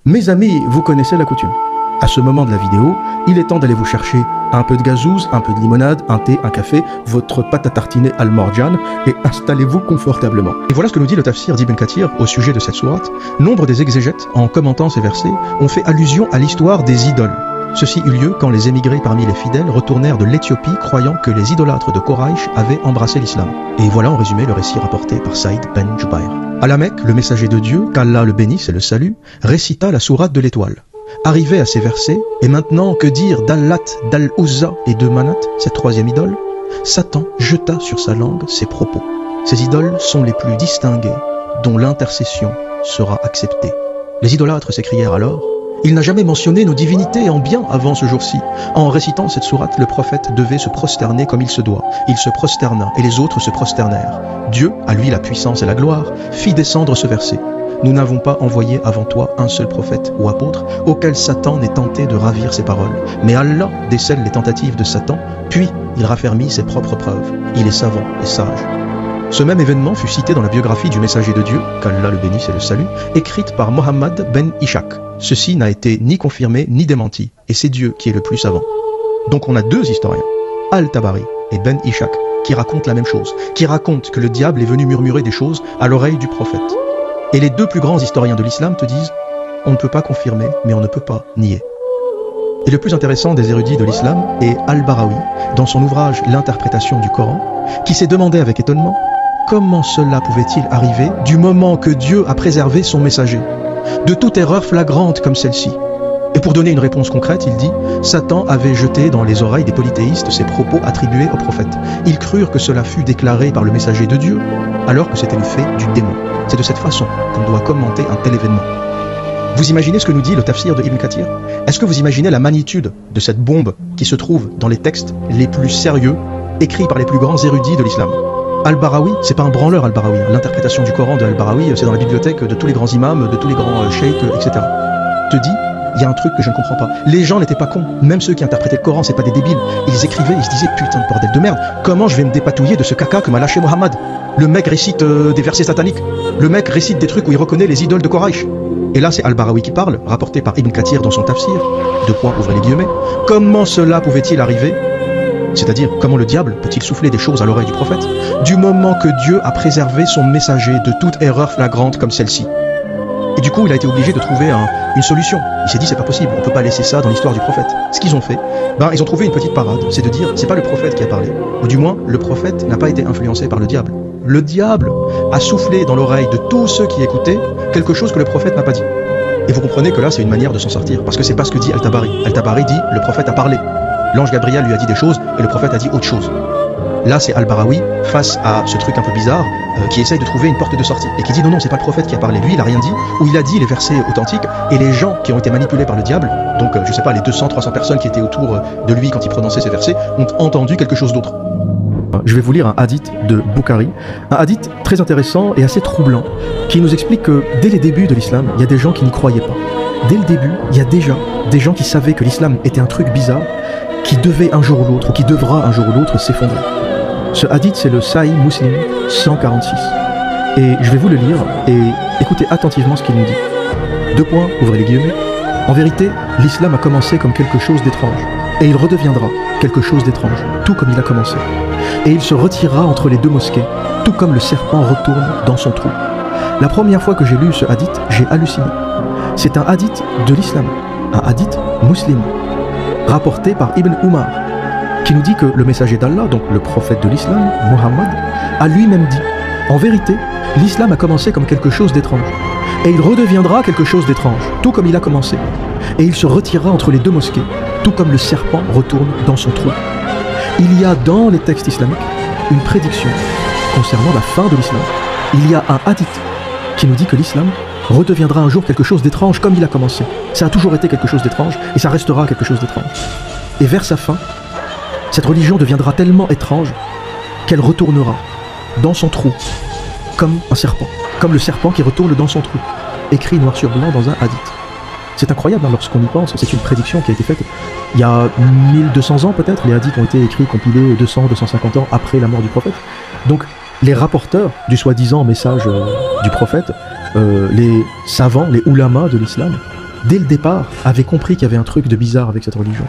Mes amis, vous connaissez la coutume. À ce moment de la vidéo, il est temps d'aller vous chercher un peu de gazouze, un peu de limonade, un thé, un café, votre pâte à tartiner al-morjan et installez-vous confortablement. Et voilà ce que nous dit le tafsir d'Ibn Kathir au sujet de cette sourate. Nombre des exégètes, en commentant ces versets, ont fait allusion à l'histoire des idoles. Ceci eut lieu quand les émigrés parmi les fidèles retournèrent de l'Éthiopie croyant que les idolâtres de Quraïsh avaient embrassé l'islam. Et voilà en résumé le récit rapporté par Saïd ben Jubayr. À la Mecque, le messager de Dieu, qu'Allah le bénisse et le salue, récita la sourate de l'étoile. Arrivé à ces versets, et maintenant que dire d'Allat, d'Al-Uzza et de Manat, cette troisième idole, Satan jeta sur sa langue ses propos. Ces idoles sont les plus distinguées, dont l'intercession sera acceptée. Les idolâtres s'écrièrent alors: il n'a jamais mentionné nos divinités en bien avant ce jour-ci. En récitant cette sourate, le prophète devait se prosterner comme il se doit. Il se prosterna et les autres se prosternèrent. Dieu, à lui la puissance et la gloire, fit descendre ce verset. Nous n'avons pas envoyé avant toi un seul prophète ou apôtre auquel Satan n'ait tenté de ravir ses paroles. Mais Allah décèle les tentatives de Satan, puis il raffermit ses propres preuves. Il est savant et sage. Ce même événement fut cité dans la biographie du messager de Dieu, qu'Allah le bénisse et le salue, écrite par Mohammed ben Ishaq. Ceci n'a été ni confirmé ni démenti, et c'est Dieu qui est le plus savant. Donc on a deux historiens, Al-Tabari et ben Ishaq, qui racontent la même chose, qui racontent que le diable est venu murmurer des choses à l'oreille du prophète. Et les deux plus grands historiens de l'islam te disent: on ne peut pas confirmer, mais on ne peut pas nier. Et le plus intéressant des érudits de l'islam est Al-Barawi, dans son ouvrage L'interprétation du Coran, qui s'est demandé avec étonnement comment cela pouvait-il arriver du moment que Dieu a préservé son messager de toute erreur flagrante comme celle-ci. Et pour donner une réponse concrète, il dit: Satan avait jeté dans les oreilles des polythéistes ses propos attribués au prophète. Ils crurent que cela fut déclaré par le messager de Dieu, alors que c'était le fait du démon. C'est de cette façon qu'on doit commenter un tel événement. Vous imaginez ce que nous dit le tafsir de Ibn Kathir? Est-ce que vous imaginez la magnitude de cette bombe qui se trouve dans les textes les plus sérieux, écrits par les plus grands érudits de l'islam? Al-Barawi, c'est pas un branleur Al-Barawi. L'interprétation du Coran de Al-Barawi, c'est dans la bibliothèque de tous les grands imams, de tous les grands sheikhs, etc. Te dit, il y a un truc que je ne comprends pas. Les gens n'étaient pas cons. Même ceux qui interprétaient le Coran, c'est pas des débiles. Ils écrivaient, ils se disaient: putain de bordel de merde, comment je vais me dépatouiller de ce caca que m'a lâché Mohammed? Le mec récite des versets sataniques. Le mec récite des trucs où il reconnaît les idoles de Quraïsh. Et là, c'est Al-Barawi qui parle, rapporté par Ibn Kathir dans son tafsir. Ouvrez les guillemets. Comment cela pouvait-il arriver? C'est-à-dire, comment le diable peut-il souffler des choses à l'oreille du prophète du moment que Dieu a préservé son messager de toute erreur flagrante comme celle-ci? Et du coup, il a été obligé de trouver une solution. Il s'est dit: c'est pas possible, on peut pas laisser ça dans l'histoire du prophète. Ce qu'ils ont fait, ils ont trouvé une petite parade, c'est de dire: c'est pas le prophète qui a parlé. Ou du moins, le prophète n'a pas été influencé par le diable. Le diable a soufflé dans l'oreille de tous ceux qui écoutaient quelque chose que le prophète n'a pas dit. Et vous comprenez que là, c'est une manière de s'en sortir, parce que c'est pas ce que dit Al-Tabari. Al-Tabari dit: le prophète a parlé. L'ange Gabriel lui a dit des choses et le prophète a dit autre chose. Là, c'est Al-Barawi face à ce truc un peu bizarre qui essaye de trouver une porte de sortie et qui dit: non, c'est pas le prophète qui a parlé, lui il a rien dit, ou il a dit les versets authentiques, et les gens qui ont été manipulés par le diable, donc je sais pas, les 200-300 personnes qui étaient autour de lui quand il prononçait ces versets, ont entendu quelque chose d'autre. Je vais vous lire un hadith de Bukhari, un hadith très intéressant et assez troublant, qui nous explique que dès les débuts de l'islam, il y a des gens qui n'y croyaient pas. Dès le début, il y a déjà des gens qui savaient que l'islam était un truc bizarre, qui devait un jour ou l'autre, ou qui devra un jour ou l'autre s'effondrer. Ce hadith, c'est le Sahih Muslim 146. Et je vais vous le lire, et écoutez attentivement ce qu'il nous dit. Ouvrez les guillemets. En vérité, l'islam a commencé comme quelque chose d'étrange, et il redeviendra quelque chose d'étrange, tout comme il a commencé. Et il se retirera entre les deux mosquées, tout comme le serpent retourne dans son trou. La première fois que j'ai lu ce hadith, j'ai halluciné. C'est un hadith de l'islam, un hadith musulman, rapporté par Ibn Umar, qui nous dit que le messager d'Allah, donc le prophète de l'islam, Mohammed, a lui-même dit: en vérité, l'islam a commencé comme quelque chose d'étrange, et il redeviendra quelque chose d'étrange, tout comme il a commencé. Et il se retirera entre les deux mosquées, tout comme le serpent retourne dans son trou. Il y a dans les textes islamiques une prédiction concernant la fin de l'islam. Il y a un hadith qui nous dit que l'islam redeviendra un jour quelque chose d'étrange comme il a commencé. Ça a toujours été quelque chose d'étrange et ça restera quelque chose d'étrange. Et vers sa fin, cette religion deviendra tellement étrange qu'elle retournera dans son trou comme un serpent, comme le serpent qui retourne dans son trou, écrit noir sur blanc dans un hadith. C'est incroyable lorsqu'on y pense, c'est une prédiction qui a été faite il y a 1200 ans peut-être. Les hadiths ont été écrits, compilés 200-250 ans après la mort du prophète. Donc les rapporteurs du soi-disant message du prophète, les savants, les ulamas de l'islam, dès le départ, avait compris qu'il y avait un truc de bizarre avec cette religion.